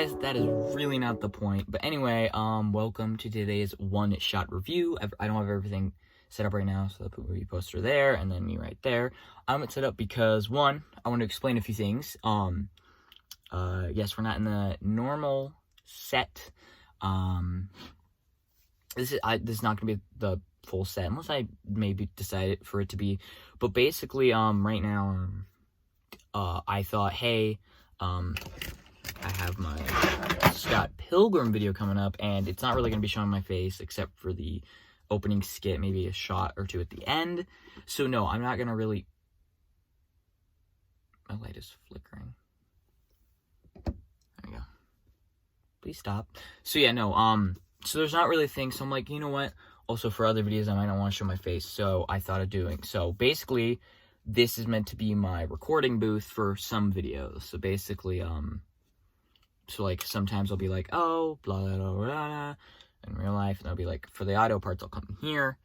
guys, that is really not the point. But anyway, welcome to today's one-shot review. I don't have everything set up right now, so I'll put movie poster there, and then me right there. I'm set up because, one, I want to explain a few things. Yes, we're not in the normal set. This is not gonna be the full set, unless I maybe decide for it to be. But basically, right now, I thought, hey, I have my Scott Pilgrim video coming up, and it's not really going to be showing my face, except for the opening skit, maybe a shot or two at the end. So, no, I'm not going to really... My light is flickering. There we go. Please stop. So, yeah, no, so there's not really things, so I'm like, you know what? Also, for other videos, I might not want to show my face, so I thought of doing. So, basically, this is meant to be my recording booth for some videos. So, basically, so, like, sometimes I'll be like, oh, blah, blah, blah, blah, in real life. And I'll be like, for the audio parts, I'll come here.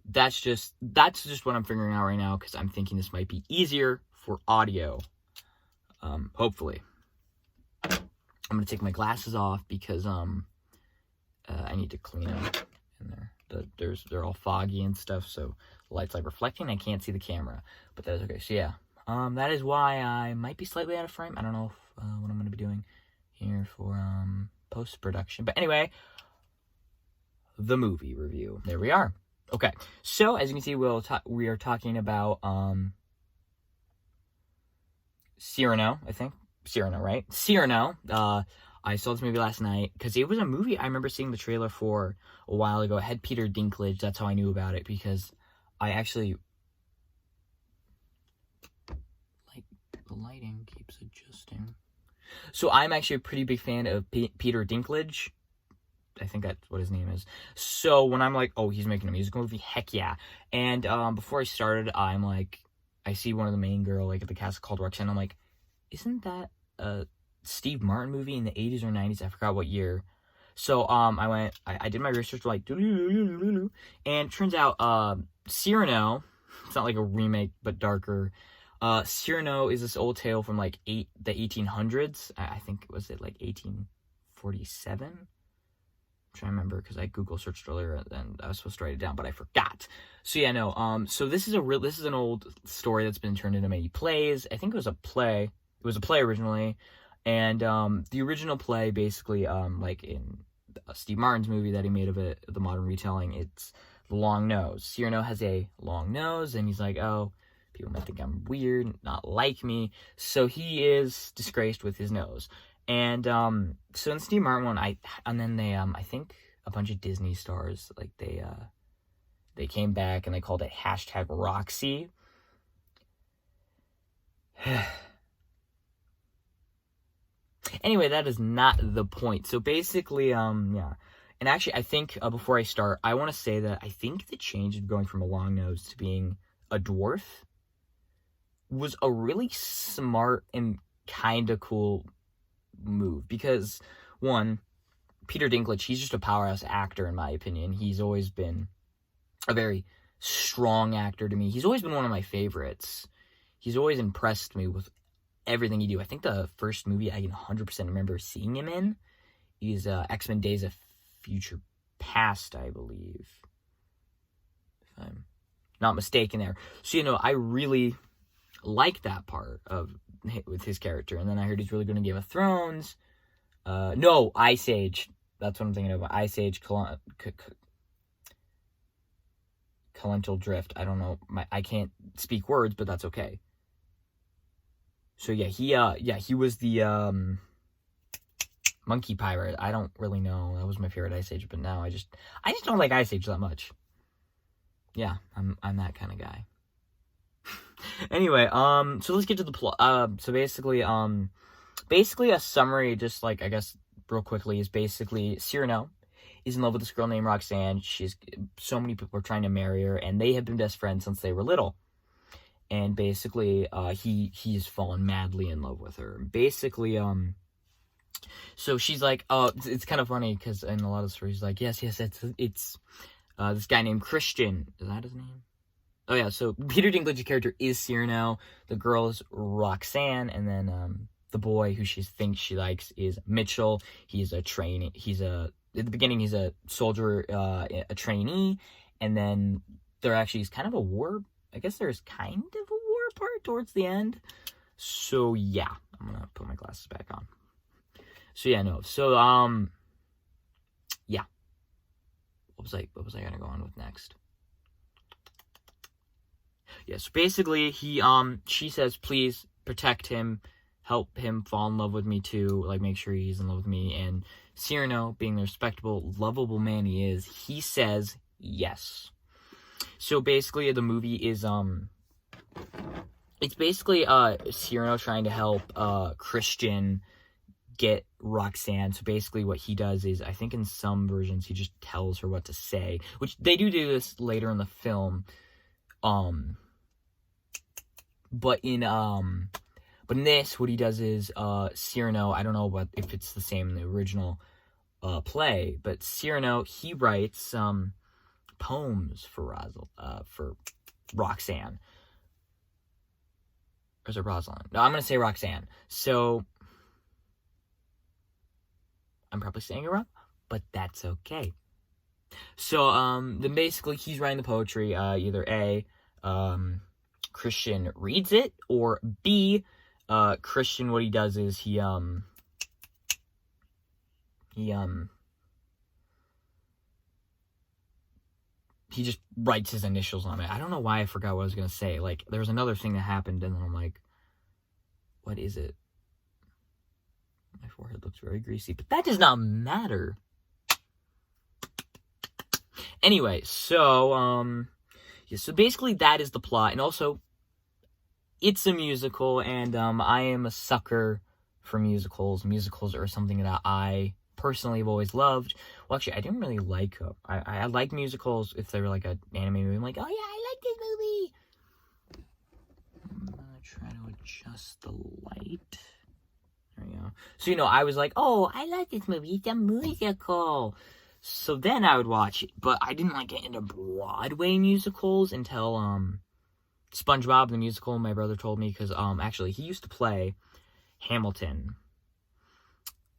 That's just what I'm figuring out right now, because I'm thinking this might be easier for audio. Hopefully. I'm going to take my glasses off, because, I need to clean them in there. They're all foggy and stuff, so the light's, like, reflecting. I can't see the camera, but that's okay. So, yeah. That is why I might be slightly out of frame. I don't know if, what I'm going to be doing here for post-production. But anyway, the movie review. There we are. Okay, so as you can see, we are talking about Cyrano, I think. Cyrano, right? Cyrano. I saw this movie last night because it was a movie I remember seeing the trailer for a while ago. It had Peter Dinklage. That's how I knew about it, because I actually... Like, the lighting keeps adjusting. So I'm actually a pretty big fan of Peter Dinklage. I think that's what his name is. So when I'm like, oh, he's making a musical movie, heck yeah. And before I started, I'm like, I see one of the main girl, like, at the cast called Roxanne. I'm like, isn't that a Steve Martin movie in the 80s or 90s? I forgot what year. So I did my research, like, and it turns out Cyrano, it's not like a remake, but darker. Cyrano is this old tale from, like, the 1800s. I think, was it, like, 1847? I'm trying to remember, because I Google searched earlier, and I was supposed to write it down, but I forgot. So, yeah, no, so this is an old story that's been turned into many plays. I think it was a play. It was a play originally, and the original play, basically, like, in Steve Martin's movie that he made of it, the modern retelling, it's The Long Nose. Cyrano has a long nose, and he's like, oh, people might think I'm weird, not like me. So he is disgraced with his nose. And so in Steve Martin one, I think a bunch of Disney stars, like, they came back and they called it #Roxy. Anyway, that is not the point. So basically, yeah. And actually, I think before I start, I want to say that I think the change of going from a long nose to being a dwarf was a really smart and kind of cool move, because, one, Peter Dinklage, he's just a powerhouse actor, in my opinion. He's always been a very strong actor to me. He's always been one of my favorites. He's always impressed me with everything he do. I think the first movie I can 100% remember seeing him in is X-Men Days of Future Past, I believe, if I'm not mistaken there. So, you know, I really like that part with his character. And then I heard he's really good in Game of Thrones. No, Ice Age. That's what I'm thinking about. Ice Age, Calental Drift. I don't know. I can't speak words, but that's okay. So yeah, he was the monkey pirate. I don't really know. That was my favorite Ice Age, but now I just don't like Ice Age that much. Yeah, I'm that kind of guy. Anyway, so let's get to the plot. So basically a summary, just, like, I guess real quickly, is basically Cyrano is in love with this girl named Roxanne. So many people are trying to marry her, and they have been best friends since they were little. And basically, he's fallen madly in love with her. Basically, so she's like, it's kind of funny, because in a lot of stories, like, yes, it's this guy named Christian. Is that his name? Oh, yeah, so Peter Dinklage's character is Cyrano. The girl is Roxanne, and then the boy who she thinks she likes is Mitchell. He's a trainee. At the beginning, he's a soldier, a trainee, and then he's kind of a war. I guess there's kind of a war part towards the end. So yeah, I'm gonna put my glasses back on. So yeah, no. So yeah. What was I gonna go on with next? Yeah, so basically she says, please protect him, help him fall in love with me too, like make sure he's in love with me. And Cyrano, being the respectable, lovable man he is, he says yes. So basically the movie is it's basically Cyrano trying to help Christian get Roxanne. So basically what he does is, I think in some versions he just tells her what to say, which they do this later in the film. But in this, what he does is Cyrano, I don't know if it's the same in the original play, but Cyrano, he writes poems for Roxanne. Or is it Rosalind? No, I'm gonna say Roxanne. So I'm probably saying it wrong, but that's okay. So, then basically he's writing the poetry, either A, Christian reads it, or B, Christian, what he does is he just writes his initials on it. I don't know why I forgot what I was gonna say. Like, there was another thing that happened, and then I'm like, what is it? My forehead looks very greasy, but that does not matter. Anyway, so, yeah, so basically that is the plot, and also, it's a musical, and, I am a sucker for musicals. Musicals are something that I personally have always loved. Well, actually, I didn't really like them. I like musicals if they were like an anime movie. I'm like, oh yeah, I like this movie! I'm gonna try to adjust the light. There we go. So, I was like, oh, I like this movie, it's a musical! So then I would watch it, but I didn't like get into Broadway musicals until SpongeBob the musical. My brother told me, because actually he used to play Hamilton,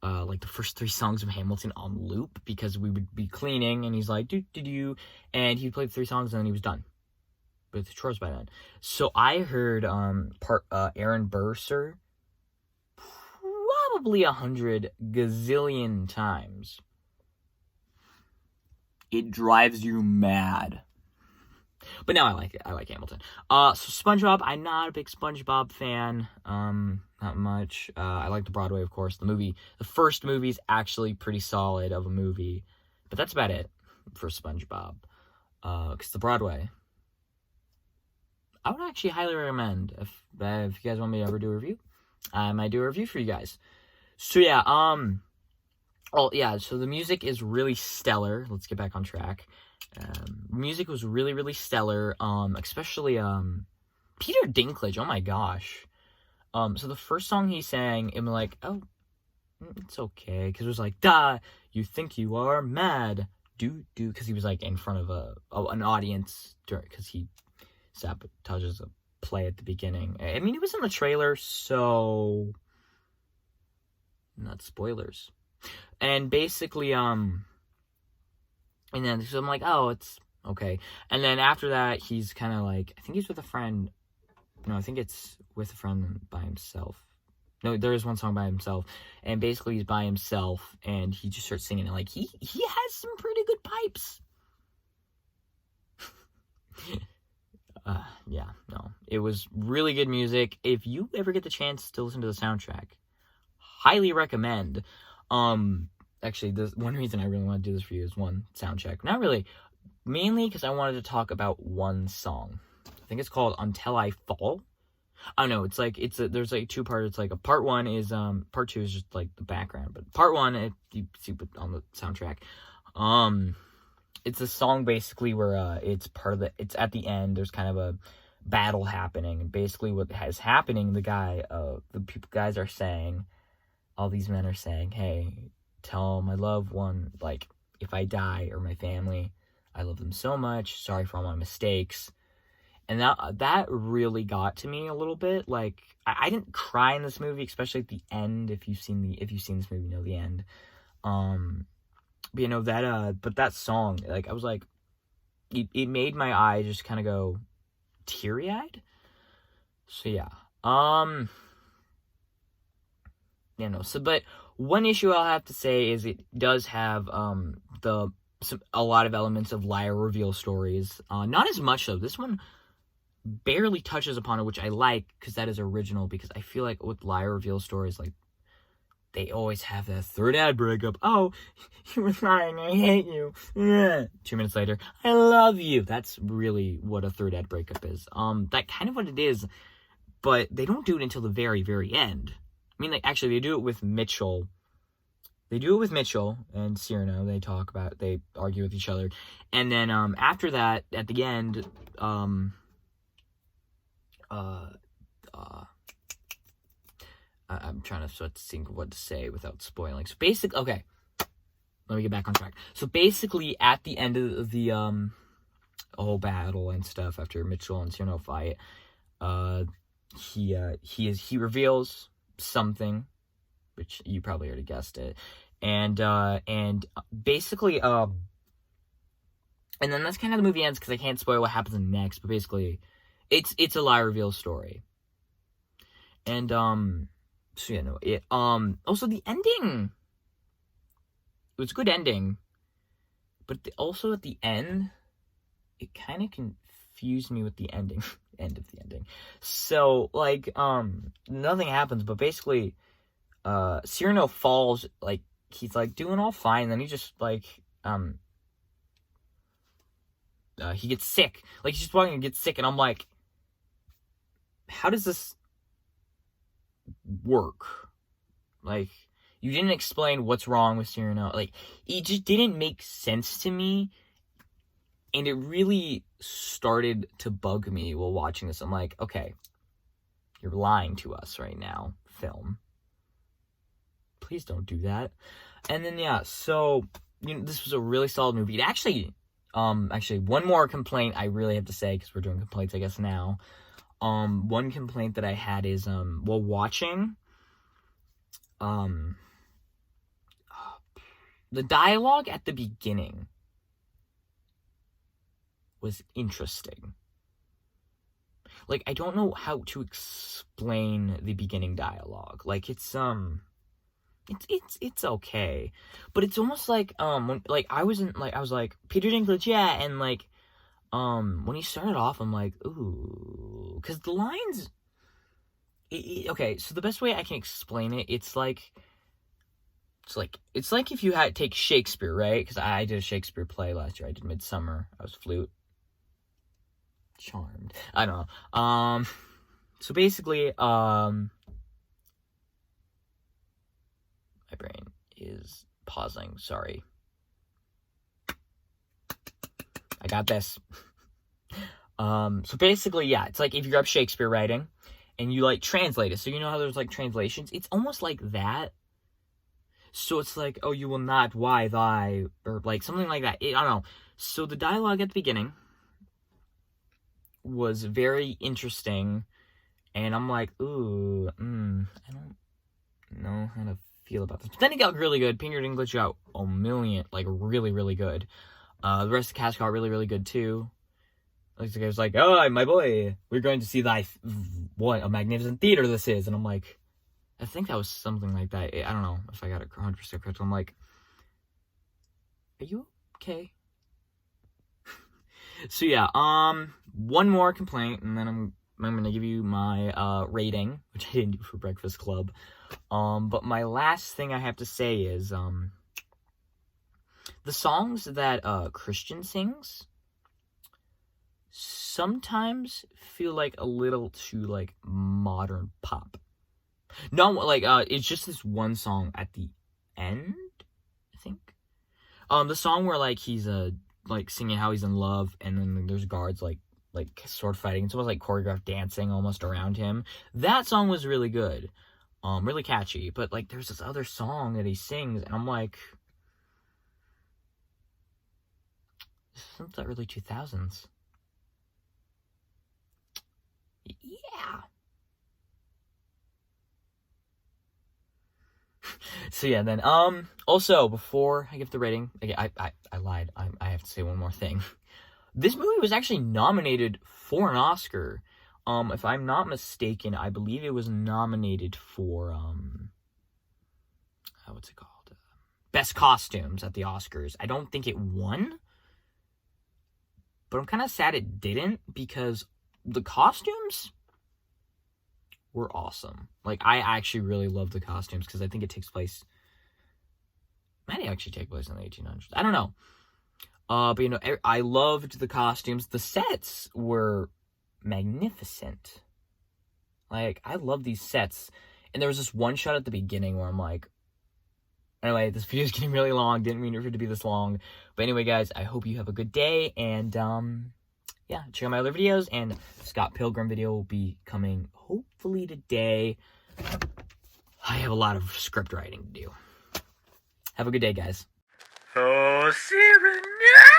like the first 3 songs of Hamilton on loop, because we would be cleaning and he's like do, and he played 3 songs and then he was done with the chores by then. So I heard Aaron Burr, sir, probably 100 gazillion times. It drives you mad. But now I like it. I like Hamilton. So SpongeBob, I'm not a big SpongeBob fan. Not much. I like the Broadway, of course. The first movie is actually pretty solid of a movie. But that's about it for SpongeBob. Because the Broadway, I would actually highly recommend. If you guys want me to ever do a review, I might do a review for you guys. So yeah, oh, yeah, so the music is really stellar. Let's get back on track. Music was really, really stellar. Especially, Peter Dinklage. Oh my gosh. So the first song he sang, I'm like, oh, it's okay. Because it was like, duh, you think you are mad. Do. Because he was like in front of an audience. Because he sabotages a play at the beginning. I mean, it was in the trailer, so not spoilers. And basically, and then so I'm like, oh, it's okay. And then after that, he's kind of like, I think he's with a friend. No, I think it's with a friend by himself. No, there is one song by himself. And basically, he's by himself, and he just starts singing it. Like, he has some pretty good pipes. Yeah, no. It was really good music. If you ever get the chance to listen to the soundtrack, highly recommend. Actually, one reason I really want to do this for you is one soundtrack. Not really, mainly because I wanted to talk about one song. I think it's called Until I Fall. I don't know, there's like 2 parts. It's like part 1 is, part 2 is just like the background, but part 1, you see it on the soundtrack. It's a song basically where, it's at the end, there's kind of a battle happening, and basically what is happening, the guys are saying, all these men are saying, hey, tell my loved one, like, if I die, or my family, I love them so much, sorry for all my mistakes. And that really got to me a little bit. Like, I didn't cry in this movie, especially at the end. If you've seen this movie, you know the end. But you know that but that song, like, I was like, it made my eye just kind of go teary-eyed. So yeah. You know, so but one issue I'll have to say is it does have a lot of elements of liar reveal stories. Not as much though. This one barely touches upon it, which I like because that is original. Because I feel like with liar reveal stories, like, they always have that third ad breakup. Oh, you were lying. I hate you. Yeah. 2 minutes later, I love you. That's really what a third ad breakup is. That kind of what it is, but they don't do it until the very, very end. I mean, like, actually, they do it with Mitchell. They do it with Mitchell and Cyrano. They argue with each other. And then, after that, at the end, I'm trying to think of what to say without spoiling. So basically, okay, let me get back on track. So basically, at the end of the whole battle and stuff, after Mitchell and Cyrano fight, he reveals something, which you probably already guessed it, and basically, and then that's kind of the movie ends, because I can't spoil what happens next. But basically, it's a lie reveal story, and so yeah, no, it also the ending. It was a good ending, but also at the end, it kind of confused me with the ending. End of the ending. So, like, nothing happens, but basically, Cyrano falls, like, he's, like, doing all fine, and then he just, like, he gets sick. Like, he's just walking and gets sick, and I'm like, how does this work? Like, you didn't explain what's wrong with Cyrano. Like, it just didn't make sense to me, and it really started to bug me while watching this. I'm like, okay, you're lying to us right now, film. Please don't do that. And then, yeah, so, you know, this was a really solid movie. It actually, one more complaint I really have to say, because we're doing complaints, I guess, now. One complaint that I had is, while watching, the dialogue at the beginning was interesting. Like, I don't know how to explain the beginning dialogue. Like, it's okay, but it's almost like, when, like, I was like, Peter Dinklage, yeah, and, like, when he started off, I'm like, ooh, because the lines, okay, so the best way I can explain it, it's like if you had take Shakespeare, right? Because I did a Shakespeare play last year. I did Midsummer. I was Flute. Charmed. I don't know. So basically, my brain is pausing. Sorry. I got this. So basically, yeah, it's like if you grab Shakespeare writing and you, like, translate it. So you know how there's, like, translations? It's almost like that. So it's like, oh, you will not, why, thy, or, like, something like that. I don't know. So the dialogue at the beginning was very interesting, and I'm like, ooh, I don't know how to feel about this. But then it got really good. Peter Dinklage got a million, like, really, really good. The rest of the cast got really, really good, too. Like, the guy was like, oh, my boy, we're going to see what a magnificent theater this is. And I'm like, I think that was something like that. I don't know if I got it 100% correct. I'm like, are you okay? So yeah, one more complaint, and then I'm gonna give you my rating, which I didn't do for Breakfast Club. But my last thing I have to say is the songs that Christian sings sometimes feel like a little too, like, modern pop. No, like, it's just this one song at the end, I think. The song where, like, he's like singing how he's in love, and then there's guards like sword fighting. It's almost like choreographed dancing almost around him. That song was really good, really catchy. But, like, there's this other song that he sings, and I'm like, this isn't that early 2000s. Yeah. So yeah, then also before I give the rating, again, I lied. I have to say one more thing. This movie was actually nominated for an Oscar. If I'm not mistaken, I believe it was nominated for what's it called? Best costumes at the Oscars. I don't think it won, but I'm kind of sad it didn't because the costumes were awesome. Like, I actually really love the costumes because I think it takes place. Might actually take place in the 1800s. I don't know. But you know, I loved the costumes. The sets were magnificent. Like, I love these sets. And there was this one shot at the beginning where I'm like, anyway, this video is getting really long. Didn't mean for it to be this long. But anyway, guys, I hope you have a good day. And, yeah, check out my other videos. And Scott Pilgrim video will be coming hopefully today. I have a lot of script writing to do. Have a good day, guys. Oh, Cyrano!